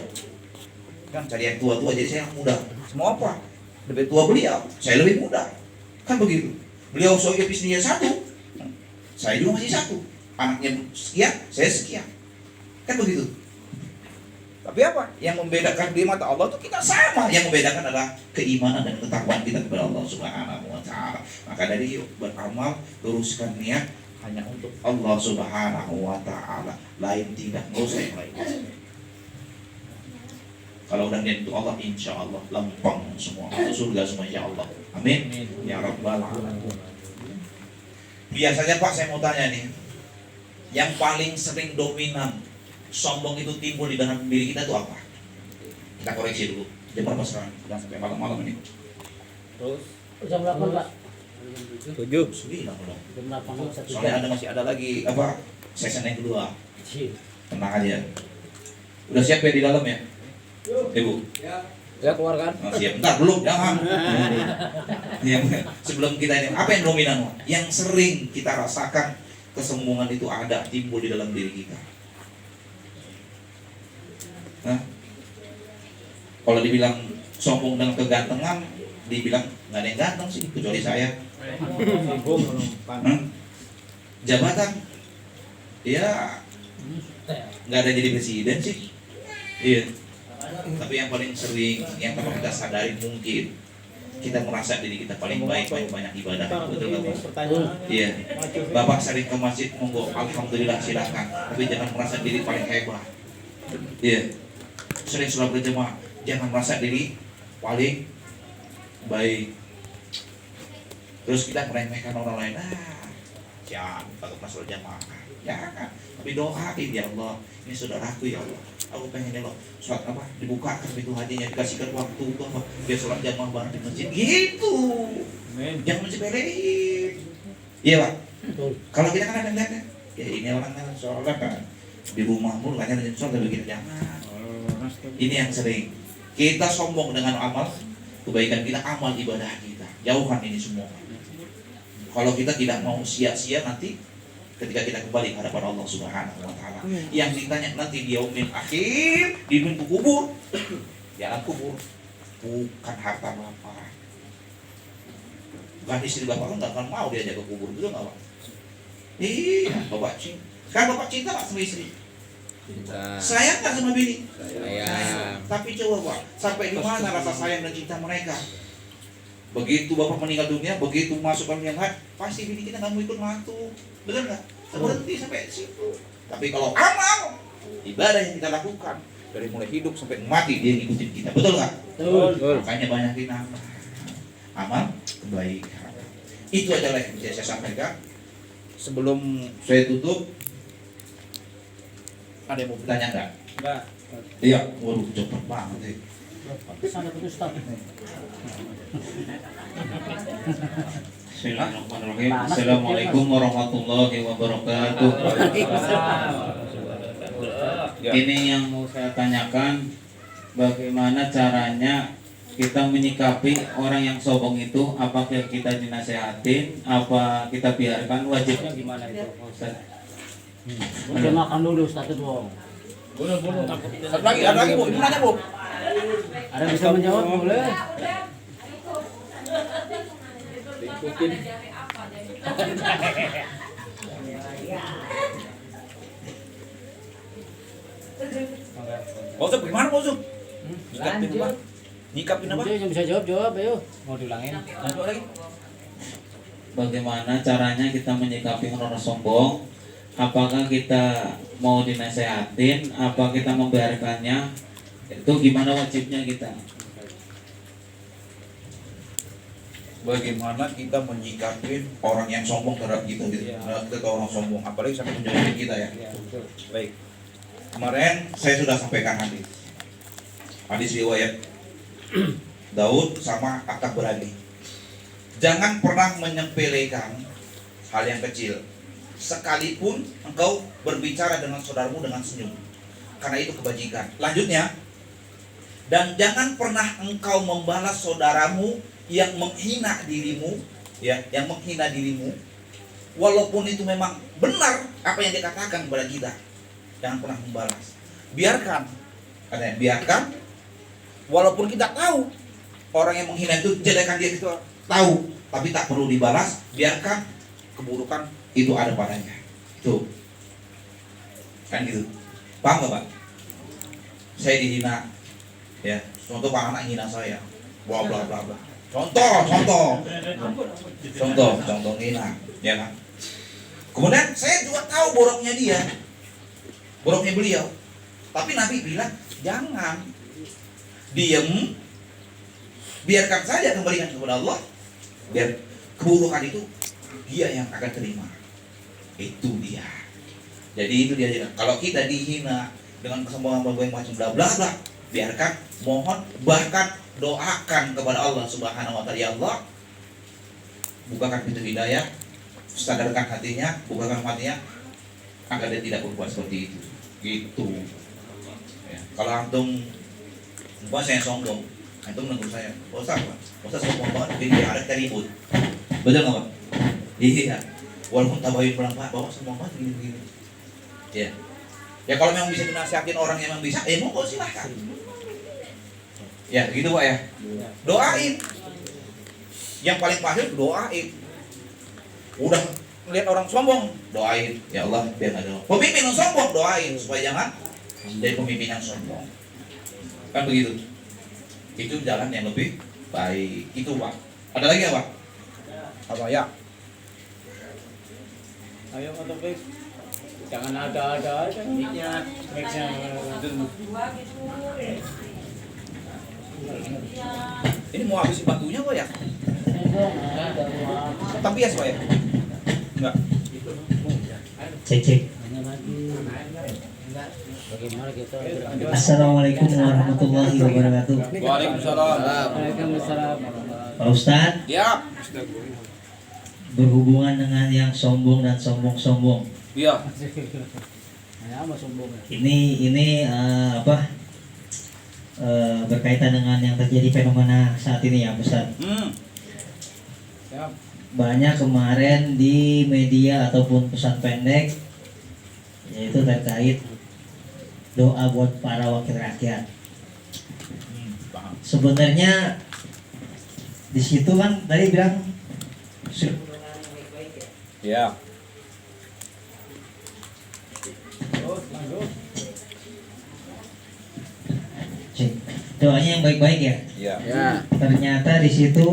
A: Kan cari yang tua-tua jadi saya yang muda. Semua apa? Lebih tua beliau, saya lebih muda. Kan begitu. Beliau sohib istrinya 1, saya juga masih 1. Anaknya sekian, saya sekian. Kan begitu. Tapi apa? Yang membedakan di mata Allah itu kita sama. Yang membedakan adalah keimanan dan ketakwaan kita kepada Allah Subhanahu wa taala. Maka dari yuk beramal, luruskan niat hanya untuk Allah Subhanahu wa taala. Lain tidak, enggak usah yang lain. Kalau udah niat untuk Allah, insya Allah lempeng semua. Masuk surga semua insya Allah. Amin. Ya Rabbal alamin. Biasanya Pak saya mau tanya nih, yang paling sering dominan sombong itu timbul di dalam diri kita itu apa? Kita koreksi dulu. Jam berapa sekarang? Jangan sampai malam-malam ini.
B: Terus
D: jam 8 Pak.
B: 7.
A: Sudah udah.
D: Jam 8 1
A: Soalnya masih ada lagi apa? Sesi yang kedua. Tenang aja. Udah siap ya di dalam ya? Ibu.
B: Ya keluarkan.
A: Oh, siap. Bentar belum, jangan. Sebelum kita ini, apa yang dominan? Yang sering kita rasakan kesombongan itu ada timbul di dalam diri kita. Nah, kalau dibilang sombong dengan kegantengan, dibilang nggak ada yang ganteng sih kecuali saya. Jabatan, ya nggak ada jadi presiden sih. Iya. Tapi yang paling sering, yang perlu kita sadari mungkin kita merasa diri kita paling baik, banyak ibadah, betul nggak Pak? Iya. Bapak sering ke masjid, monggo, alhamdulillah silakan. Tapi jangan merasa diri paling hebat. Iya. Sering sholat berjamaah, jangan merasa diri paling baik. Terus kita meremehkan orang lain. Jangan kalau sholat jamaah. Jangan. Tapi doain ya Allah, ini saudaraku ya Allah. aku pengen loh sholat apa dibukakan pintu hatinya, dikasihkan waktu apa biar sholat jamaah bareng di masjid gitu. Jangan sepelein. Iya Pak. Kalau kita kan ada lihatnya, ya ini orang kan sholat kan di rumah mulu kan ada sholat begitu, jangan. Ini yang sering kita sombong dengan amal kebaikan kita, amal ibadah kita. Jauhkan ini semua. Kalau kita tidak mau sia-sia nanti ketika kita kembali ke hadapan Allah Subhanahu wa taala, yang ditanya nanti di yaumil akhir di pintu kubur, di alam kubur, bukan harta bapak, bukan istri bapak, nggak akan mau diajak ke kubur, betul nggak Pak? Iya, bapak cinta. Kan bapak cinta nggak sama istri? Sayang nggak sama bini? Sayang. Tapi coba Pak, sampai di mana rasa sayang dan cinta mereka? Begitu bapak meninggal dunia, begitu masuk ke yang lain, pasti bini kita nggak mau ikut mantu, betul nggak? Berhenti sampai situ. Tapi kalau amal ibadah yang kita lakukan dari mulai hidup sampai mati dia ngikutin kita, betul nggak? Betul. Makanya banyakin amal kebaikan. Itu adalah yang bisa saya sampaikan. Sebelum saya tutup, ada yang mau bertanya nggak?
B: Enggak.
A: Iya, waduh cepet banget sih. Bismillahirrahmanirrahim. Assalamualaikum warahmatullahi wabarakatuh. Ini yang mau saya tanyakan, bagaimana caranya kita menyikapi orang yang sombong itu? Apakah kita dinasehatin, apa kita biarkan? Wajibnya gimana itu, Ustaz?
D: Udah makan dulu Ustaz Dong.
A: Satu lagi, ada lagi Bu, gimana Bu?
D: Ada bisa menjawab boleh?
B: Ikutin.
A: Ustaz, bagaimana Ustaz? Nyikapin apa? Nyikapin apa?
D: Yang bisa jawab, ayo.
B: Mau diulangin?
A: Lanjut lagi. Bagaimana caranya kita menyikapi orang sombong? Apakah kita mau dinasehatin, apa kita membiarkannya? Itu gimana wajibnya kita? Bagaimana kita menyikapi orang yang sombong terhadap kita gitu? Kita ke orang sombong, apalagi sampai menjauhi kita ya.
B: Betul.
A: Baik. Kemarin saya sudah sampaikan hadis riwayat Daud sama akak beradik. Jangan pernah menyepelekan hal yang kecil, sekalipun engkau berbicara dengan saudaramu dengan senyum, karena itu kebajikan. Lanjutnya, dan jangan pernah engkau membalas saudaramu yang menghina dirimu, ya, yang menghina dirimu, walaupun itu memang benar apa yang dikatakan kepada kita. Jangan pernah membalas. Biarkan, katanya, biarkan, walaupun kita tahu orang yang menghina itu jelekan dia itu tahu, tapi tak perlu dibalas. Biarkan keburukan itu ada padanya. Tuh, kan gitu. Paham gak Pak? Saya dihina, ya. Contoh Pak anak hina saya, bla bla bla bla. Contoh hina, ya kan? Kemudian saya juga tahu boroknya dia, boroknya beliau. Tapi Nabi bilang jangan diem, biarkan saja kembalikan kepada Allah. Biar keburukan itu dia yang akan terima. Itu dia. Jadi itu dia. Kalau kita dihina dengan kesombongan berbagai macam bla bla bla, biarkan, mohon, bahkan doakan kepada Allah Subhanahu wa taala, ya Allah, bukakan pintu hidayah, sadarkan hatinya, bukakan hatinya agar dia tidak berbuat seperti itu. Gitu. Ya. Kalau antum saya sombong, antum menegur saya, Ustaz sombong banget, bikin dia ada ribut. Betul nggak Pak? Iya. Walaupun tabayin pulang Pak, bawa sombong banget begini. Ya. Ya kalau memang bisa dinasihatin orang yang memang bisa, monggo silahkan. Ya gitu Pak ya. Doain. Yang paling pasti doain. Udah lihat orang sombong, doain. Ya Allah biar ada pemimpin yang sombong, doain supaya jangan jadi pemimpin yang sombong. Kan begitu. Itu jalan yang lebih baik. Itu Pak. Ada lagi ya Pak? Apa ya?
B: Ayo atau guys. Jangan ada-ada aja. Mixnya
A: Ini mau habisin batunya kok ya? Tapi ya Pak ya? Enggak.
D: Cek. Bagaimana kita?
E: Assalamualaikum warahmatullahi wabarakatuh.
B: Waalaikumsalam.
D: Waalaikumsalam.
E: Pak Ustadz,
B: Ya.
E: berhubungan dengan yang sombong dan sombong-sombong.
B: Iya.
E: Ini berkaitan dengan yang terjadi fenomena saat ini ya, Ustadz. Banyak kemarin di media ataupun pesan pendek, yaitu terkait doa buat para wakil rakyat. Sebenarnya di situ kan tadi bilang
B: Ya.
E: doanya yang baik-baik ya.
B: Ya.
D: Ya.
E: Ternyata di situ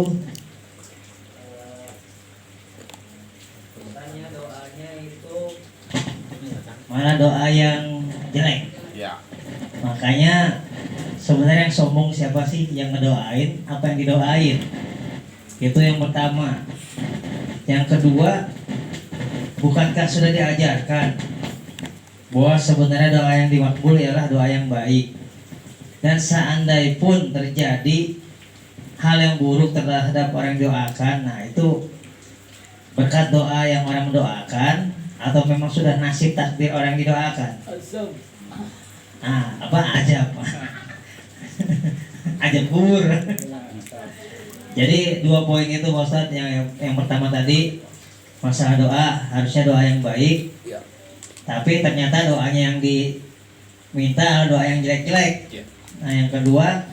E: mana doa yang jelek.
B: Ya.
E: Makanya sebenarnya yang sombong siapa sih, yang ngedoain apa yang didoain? Itu yang pertama. Yang kedua, bukankah sudah diajarkan bahwa sebenarnya doa yang dimakbul ialah doa yang baik. Dan seandainya pun terjadi hal yang buruk terhadap orang yang doakan, nah itu berkat doa yang orang mendoakan atau memang sudah nasib takdir orang yang didoakan. Nah, apa ajab? Ajab kubur. Jadi 2 poin itu Pak Ustadz. Yang pertama tadi masalah doa, harusnya doa yang baik.
B: Ya.
E: Tapi ternyata doanya yang diminta doa yang jelek-jelek.
B: Ya.
E: Nah, yang kedua,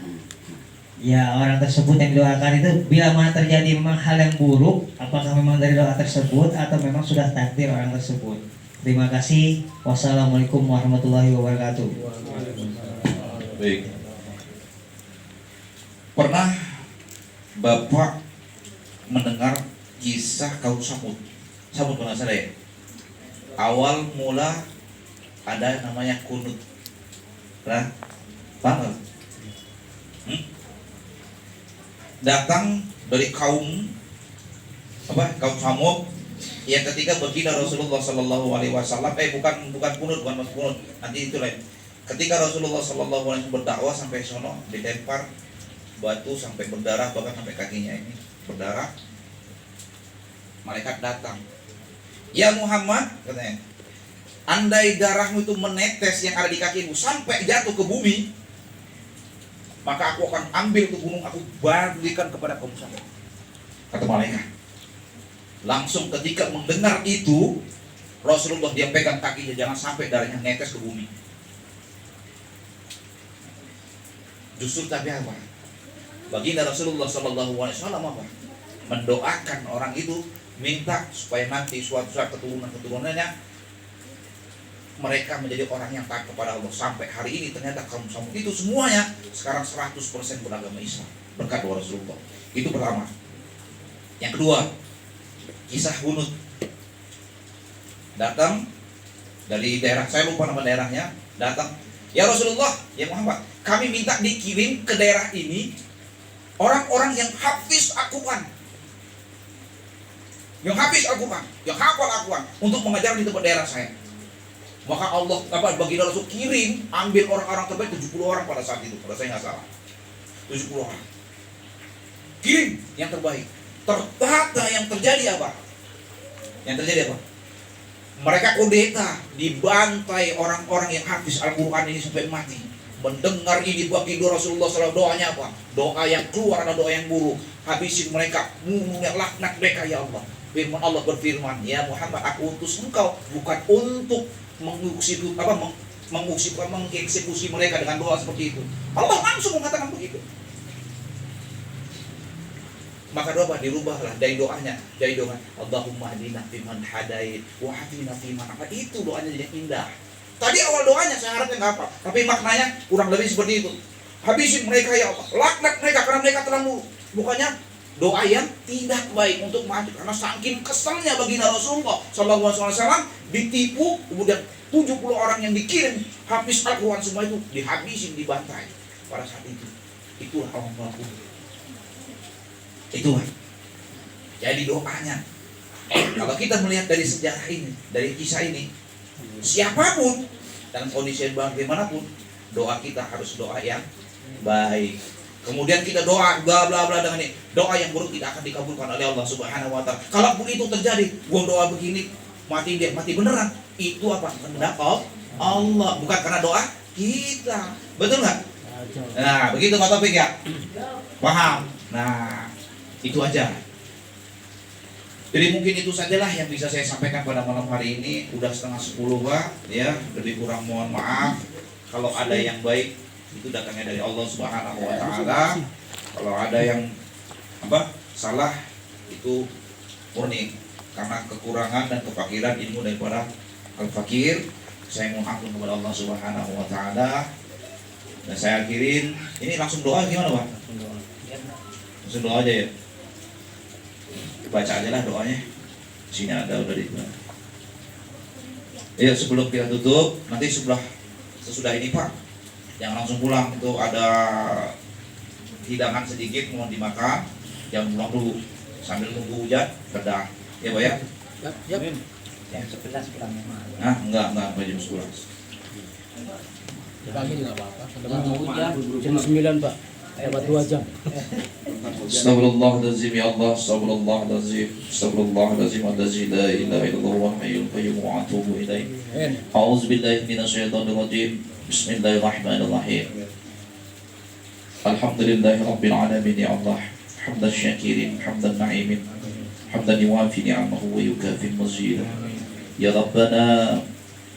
E: ya orang tersebut yang didoakan itu bila mana terjadi memang hal yang buruk, apakah memang dari doa tersebut atau memang sudah takdir orang tersebut. Terima kasih. Wassalamualaikum warahmatullahi wabarakatuh.
A: Baik. Pernah Bapak mendengar kisah kaum Samud? Samud kalau nggak salah ya. Awal mula ada namanya kunut. Nah, paham nggak? Datang dari kaum kaum Samud yang ketika berzina Rasulullah Sallallahu Alaihi Wasallam, bukan kunut, bukan masuk kunut, nanti itu lain. Ketika Rasulullah Sallallahu Alaihi Wasallam berdakwah sampai sono, dilempar batu sampai berdarah, bahkan sampai kakinya ini berdarah. Malaikat datang, ya Muhammad, katanya, andai darahmu itu menetes yang ada di kakimu sampai jatuh ke bumi, maka aku akan ambil ke gunung, aku balikan kepada kaum Samud, kata malaikat. Langsung ketika mendengar itu, Rasulullah dia pegang kakinya, jangan sampai darahnya netes ke bumi. Justru tapi apa? Baginda Rasulullah Sallallahu Alaihi Wasallam apa? Mendoakan orang itu, minta supaya nanti suatu saat keturunannya mereka menjadi orang yang taat kepada Allah. Sampai hari ini ternyata kaum Samud itu semuanya sekarang 100% beragama Islam berkat doa Rasulullah. Itu pertama. Yang kedua, kisah Hunut. Datang dari daerah, saya lupa nama daerahnya, datang, ya Rasulullah, ya Muhammad, kami minta dikirim ke daerah ini orang-orang yang hafiz Al-Quran, yang hafal Al-Quran untuk mengajar di tempat daerah saya. Maka Allah baginda Rasul kirim, ambil orang-orang terbaik, 70 orang pada saat itu, kalau saya nggak salah, 70 orang kirim yang terbaik. Ternyata yang terjadi apa? Mereka kudeta, dibantai orang-orang yang hafiz Al-Quran ini sampai mati. Mendengar ini baginda Rasulullah SAW, doanya apa? Doa yang keluar adalah doa yang buruk. Habisin mereka, laknat mereka ya Allah. Firman Allah berfirman, ya Muhammad, aku utus engkau bukan untuk mengeksekusi mereka dengan doa seperti itu. Allah langsung mengatakan begitu. Maka doa dirubahlah dari doanya, dari doa Allahumma hadina fiman hadait wa hafina fiman apa, itu doanya jadi indah. Tadi awal doanya saya harapnya nggak apa, tapi maknanya kurang lebih seperti itu. Habisin mereka ya Allah, laknat mereka karena mereka telah bukannya doa yang tidak baik untuk maju, karena saking keselnya baginda Rasulullah Sallallahu Alaihi Wasallam ditipu, kemudian 70 orang yang dikirim habis Al-Quran semua itu dihabisin, dibantai pada saat itu. Itulah Allah melakukan. Itulah. Jadi doanya. Kalau kita melihat dari sejarah ini, dari kisah ini, siapapun dan kondisi bagaimanapun, doa kita harus doa yang baik. Kemudian kita doa bla bla bla dengan ini, doa yang buruk tidak akan dikabulkan oleh Allah Subhanahu wa taala. Kalaupun itu terjadi, gua doa begini, mati beneran, itu apa? Kehendak Allah, bukan karena doa kita. Betul nggak? Nah, begitu Pak Taufik ya? Paham? Nah, itu aja. Jadi mungkin itu sajalah yang bisa saya sampaikan pada malam hari ini. Udah 9:30 Pak, ya. Lebih kurang mohon maaf. Kalau ada yang baik itu datangnya dari Allah Subhanahu wa taala. Kalau ada yang salah itu murni karena kekurangan dan kefakiran ilmu daripada al-fakir. Saya mohon ampun kepada Allah Subhanahu wa taala. Dan saya akhirin, ini langsung doa gimana Pak? Langsung doa aja ya. Baca aja lah doanya. Sini ada udah di mana. Ya, sebelum kita tutup, nanti sesudah ini Pak, yang langsung pulang itu ada hidangan sedikit mohon dimakan, jangan pulang dulu sambil tunggu hujan reda. Ya Pak ya?
D: Jam 11 pulangnya.
A: Nah, enggak jam 11.
B: Pagi juga apa-apa. Jam 9 Pak. Dapat 2 jam.
A: Astagfirullahaladzim ya Allah, astagfirullahaladzim, astagfirullahaladzim, allazi la ilaha illallah wal hayyul qayyum wa atubu ilaih. A'udzubillahi minasyaitonir rajim. Bismillahirrahmanirrahim. Alhamdulillahirabbil alamin ya Allah. Hamdan syakirin, hamdan na'imin, hamdan yuwafi ni'amahu wa yukafi mazidah. Ya Rabbana,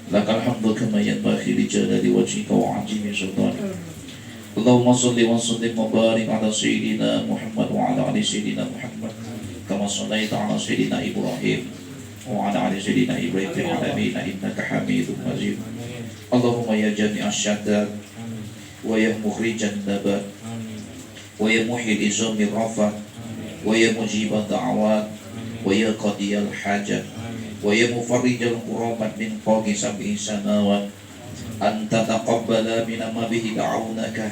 A: lakal hamdu kama yanbaghi li jalali wajhika wa 'azimi sultanik. Allahumma salli wa sallim wa barik ala sayyidina Muhammad wa ala ali sayyidina Muhammad kama sallaita ala sayyidina Ibrahim wa ala ali sayyidina Ibrahim fil alamin innaka Hamidum Majid. Allahumma ya jami'asy syadat wa ya mukhrijan nabat wa ya muhyil izami rafat wa ya mujibat da'awat wa ya qadiyal hajat wa ya mufarrijal qurabat min fawqi sab'i samawat. Anta taqabbala minna ma bihi da'awnaka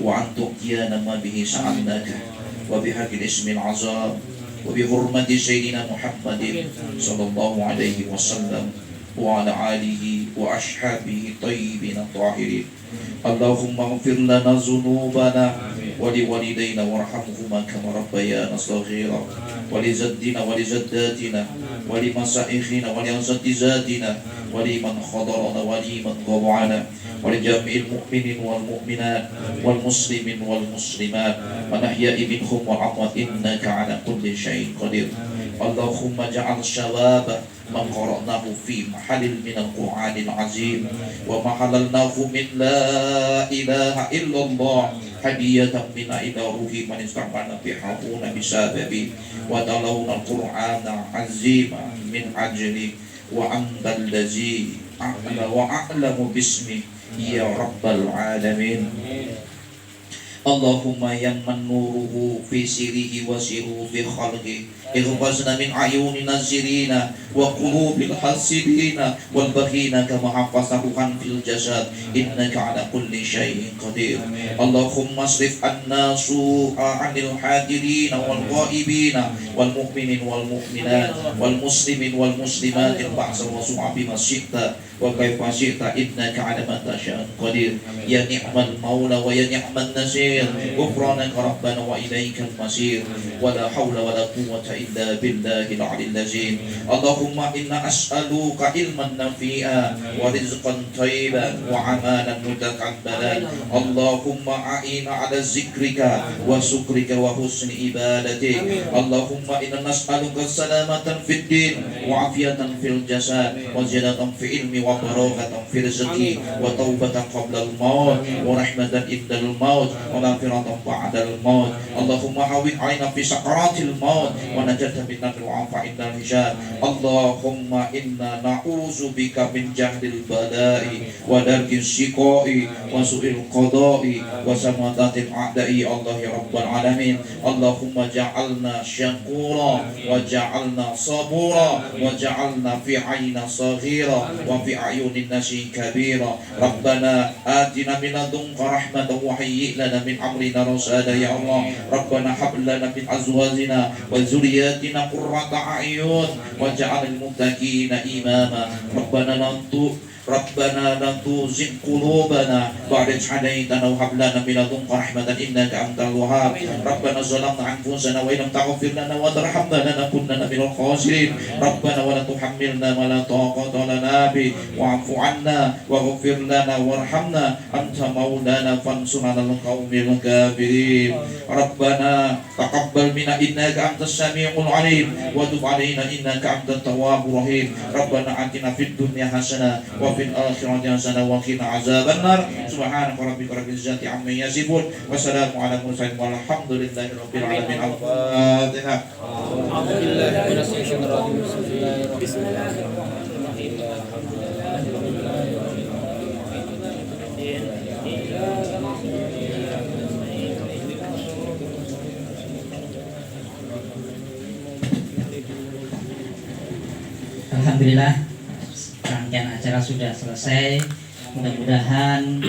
A: wa an tuqiyana ma bihi sa'alnaka wa bihaqqil ismil azam wa bi hurmati sayyidina Muhammadin sallallahu alaihi wasallam wa ala alihi wa ashabihi tayyibin tahirin. Allahumma ighfir lana dhunubana wa li walidayna warhamhuma kama rabbayana shaghira wa li jaddina wa li jaddatina wa li masaikhina wa li asatizatina ولمن خضرنا ولمن ضوعنا ولجميع المؤمنين والمؤمنات والمسلمين والمسلمات ونحيا منهم والأموات إنك على كل شيء قدير. اللهم اجعل الشباب من قرأناه في محل من القرآن العظيم ومحللناه من لا إله إلا الله هدية منا إلى روح من استعملنا بحافون بسببه وتلون القرآن العظيم من أجله وأنت الذي أعلم وأعلم باسمه يا رب العالمين. Allahumma yang menuruhu fi sirihi wa siruhu fi khalqi ighfazna min ayuni nazirina wa qulubil hasidina wal bakhina kama hafazahu fil jasad innaka ala kulli syai'in qadir. Allahumma asrif anna su'a 'anil hadirin wal ghaibina wal mu'minin wal mu'minat wal muslimin wal muslimat al ba'sa wa su'a bima syi'ta wa kaifa syi'ta innaka ala ma tasha'u qadir. Ya ni'mal maula wa ya ni'man nasir غفرانك ربنا وإليك المصير ولا حول ولا قوة إلا بالله العلي العظيم. اللهم إنا أسألك علما نافعا ورزقا طيبا وعملا متقبلا. اللهم أعنا على ذكرك وشكرك وحسن عبادتك. اللهم إنا نسألك سلامة في الدين وعافية في الجسد وزيادة في علم وبركة في رزق وتوبة قبل الموت ورحمة عند الموت ومغفرة بعد الموت. اللهم هون علينا في سكرات الموت ونجاة من النار وعافية عند الحساب. اللهم إنا نعوذ بك من جهل البلاء ودرك الشقاء وسوء القضاء وسماتة الأعداء الله يا رب العالمين. اللهم جعلنا شكورا وجعلنا صبورا وجعلنا في عين صغيرة وفي أعين الناس كبيرة. ربنا آتنا من لدنك رحمة وهيئ لنا من أمرنا رشدا يا الله. ربنا هب لنا من أزواجنا وذرياتنا قرة أعين واجعل المتقين إماما. ربنا لا Rabbana la tuzigh qulubana ba'da idh hadaytana wa hab lana min ladunka rahmatan innaka antal wahhab. Rabbana zalamna anfusana wa illam taghfir lana wa tarhamna lanakunanna minal khasirin. Rabbana wa la tuhammilna ma la taqata lana bi wa'fu 'anna waghfir lana warhamna anta maulana fansurna 'alal qaumil kafirin. Rabbana taqabbal minna innaka antas samiul 'alim wa tub 'alaina innaka antat tawwabur rahim. Rabbana atina fid dunya hasanah wa fil akhirati hasanah wa qina azabannar. Subhanaka rabbika rabbil izzati amma yasifun wa salamun 'alal mursalin walhamdulillahi rabbil alamin. Al-Fatihah.
E: Alhamdulillah rangkaian acara sudah selesai. Mudah-mudahan